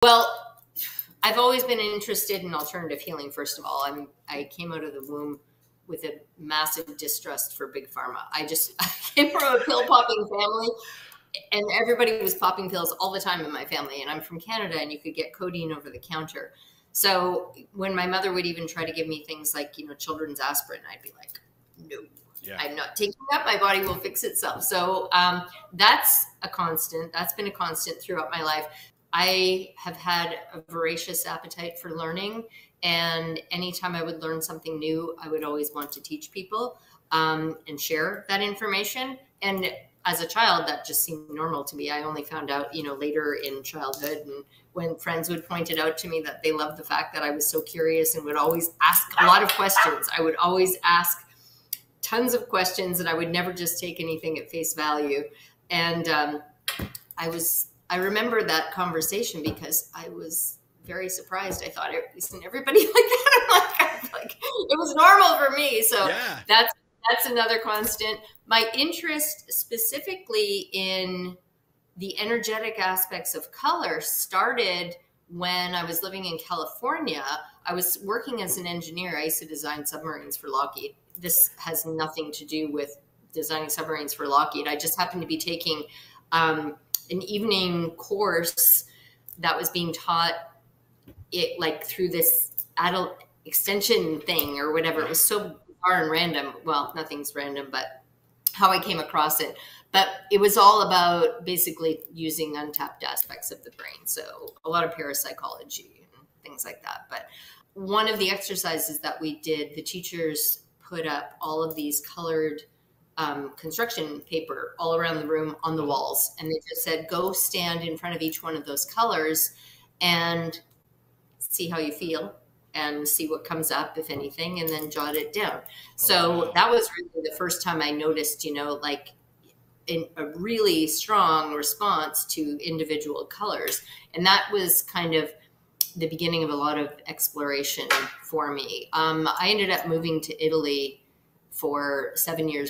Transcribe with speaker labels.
Speaker 1: Well, I've always been interested in alternative healing. First of all, I came out of the womb with a massive distrust for big pharma. I came from a pill popping family, and everybody was popping pills all the time in my family. And I'm from Canada, and you could get codeine over the counter. So when my mother would even try to give me things like, children's aspirin, I'd be like, no, yeah, I'm not taking that. My body will fix itself. So that's a constant. That's been a constant throughout my life. I have had a voracious appetite for learning, and anytime I would learn something new, I would always want to teach people and share that information. And as a child, that just seemed normal to me. I only found out, later in childhood, and when friends would point it out to me that they loved the fact that I was so curious and would always ask a lot of questions. I would always ask tons of questions, and I would never just take anything at face value. And I remember that conversation because I was very surprised. I thought, isn't everybody like that? I'm like, it was normal for me. So yeah, that's another constant. My interest specifically in the energetic aspects of color started when I was living in California. I was working as an engineer. I used to design submarines for Lockheed. This has nothing to do with designing submarines for Lockheed. I just happened to be taking an evening course that was being taught through this adult extension thing or whatever. It was so bizarre and random. Well, nothing's random, but how I came across it. But it was all about basically using untapped aspects of the brain. So a lot of parapsychology and things like that. But one of the exercises that we did, the teachers put up all of these colored construction paper all around the room on the walls. And they just said, go stand in front of each one of those colors and see how you feel and see what comes up, if anything, and then jot it down. So that was really the first time I noticed, in a really strong response to individual colors. And that was kind of the beginning of a lot of exploration for me. I ended up moving to Italy for 7 years